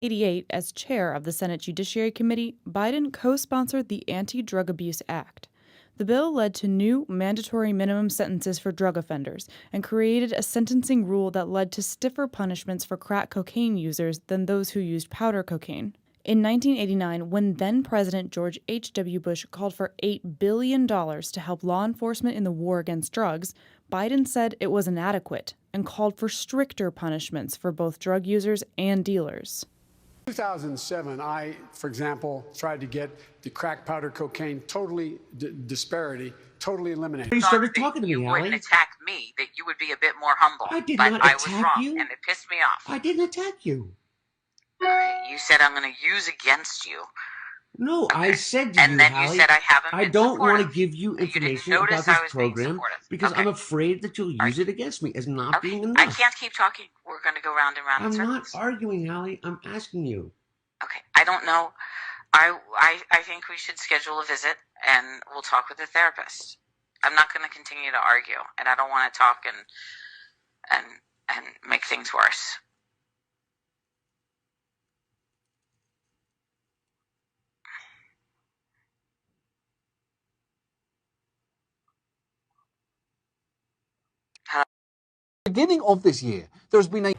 1988, as chair of the Senate Judiciary Committee, Biden co-sponsored the Anti-Drug Abuse Act. The bill led to new mandatory minimum sentences for drug offenders and created a sentencing rule that led to stiffer punishments for crack cocaine users than those who used powder cocaine. In 1989, when then-President George H.W. Bush called for $8 billion to help law enforcement in the war against drugs, Biden said it was inadequate and called for stricter punishments for both drug users and dealers. 2007, I, for example, tried to get the crack powder cocaine disparity totally eliminated. You started talking to me, you Allie. wouldn't attack me, that you would be a bit more humble. I did but not I attack was wrong, you. and it pissed me off. I didn't attack you. Okay, you said I'm going to use against you. No, Okay. I said to and you, then Hallie, you said I haven't been I don't want to supportive. give you information You didn't about notice this I was being program supportive. because Okay. I'm afraid that you'll use it against me as not Okay. being enough. I can't keep talking. We're going to go round and round in I'm circles. not arguing, Hallie. I'm asking you. Okay. I don't know. I think we should schedule a visit and we'll talk with the therapist. I'm not going to continue to argue, and I don't want to talk and make things worse. Beginning of this year, there's been a...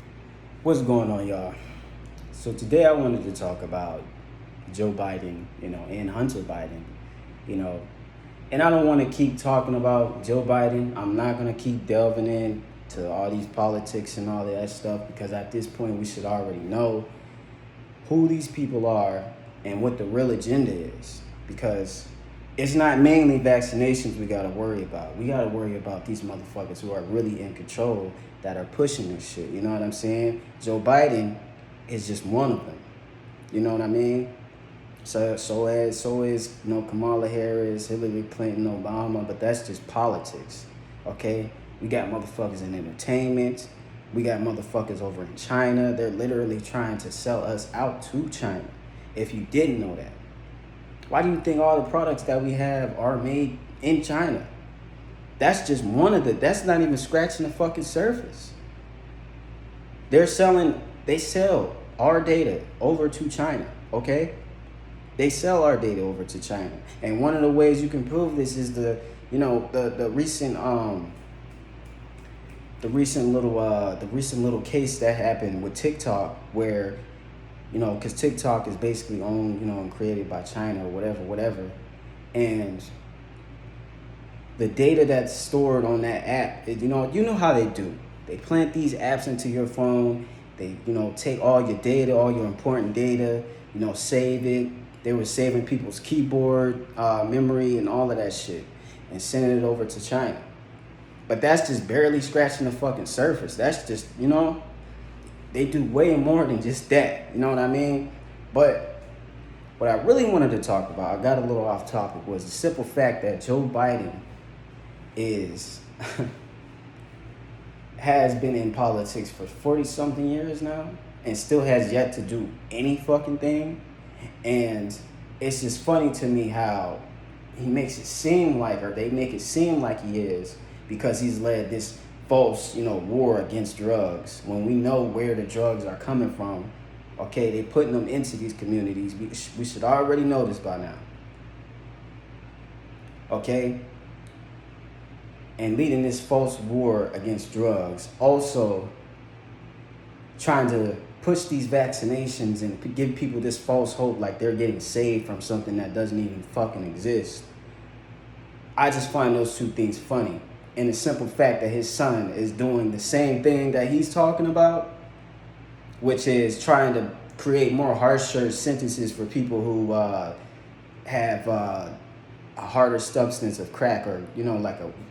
What's going on, y'all? So today I wanted to talk about Joe Biden, and Hunter Biden, and I don't want to keep talking about Joe Biden. I'm not going to keep delving into all these politics and all that stuff because at this point we should already know who these people are and what the real agenda is, because it's not mainly vaccinations we got to worry about. We got to worry about these motherfuckers who are really in control that are pushing this shit. You know what I'm saying? Joe Biden is just one of them. You know what I mean? So is Kamala Harris, Hillary Clinton, Obama, but that's just politics. Okay? We got motherfuckers in entertainment. We got motherfuckers over in China. They're literally trying to sell us out to China. If you didn't know that. Why do you think all the products that we have are made in China? That's just that's not even scratching the fucking surface. They sell our data over to China, okay? They sell our data over to China. And one of the ways you can prove this is the recent little case that happened with TikTok where, because TikTok is basically owned, and created by China or whatever. And the data that's stored on that app, you know how they do. They plant these apps into your phone. They, take all your data, all your important data, save it. They were saving people's keyboard memory and all of that shit and sending it over to China. But that's just barely scratching the fucking surface. That's just, they do way more than just that. You know what I mean? But what I really wanted to talk about, I got a little off topic, was the simple fact that Joe Biden has been in politics for 40-something years now and still has yet to do any fucking thing. And it's just funny to me how they make it seem like he is, because he's led this false, war against drugs when we know where the drugs are coming from. Okay, they putting them into these communities. We should already know this by now. Okay? And leading this false war against drugs, also trying to push these vaccinations and give people this false hope like they're getting saved from something that doesn't even fucking exist. I just find those two things funny. And the simple fact that his son is doing the same thing that he's talking about, which is trying to create more harsher sentences for people who have a harder substance of crack, or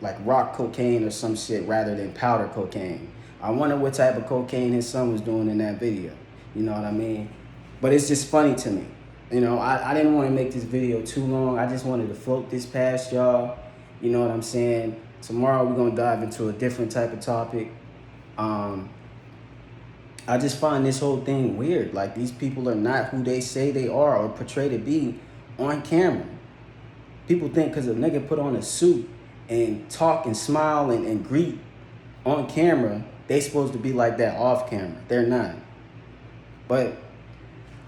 like rock cocaine or some shit, rather than powder cocaine. I wonder what type of cocaine his son was doing in that video. You know what I mean? But it's just funny to me. I didn't want to make this video too long. I just wanted to float this past y'all. You know what I'm saying? Tomorrow we're going to dive into a different type of topic. I just find this whole thing weird. Like, these people are not who they say they are or portray to be on camera. People think because a nigga put on a suit and talk and smile and greet on camera, they supposed to be like that off camera. They're not. But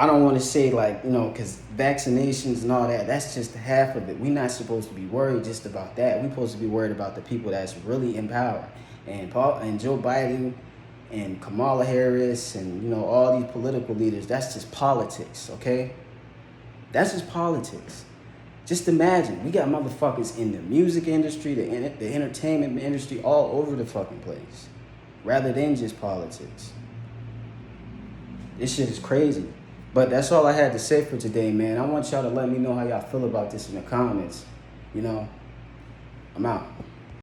I don't want to say like, because vaccinations and all that, that's just half of it. We're not supposed to be worried just about that. We're supposed to be worried about the people that's really in power. And Joe Biden and Kamala Harris and, all these political leaders, that's just politics, okay? That's just politics. Just imagine, we got motherfuckers in the music industry, the entertainment industry, all over the fucking place, rather than just politics. This shit is crazy. But that's all I had to say for today, man. I want y'all to let me know how y'all feel about this in the comments. I'm out.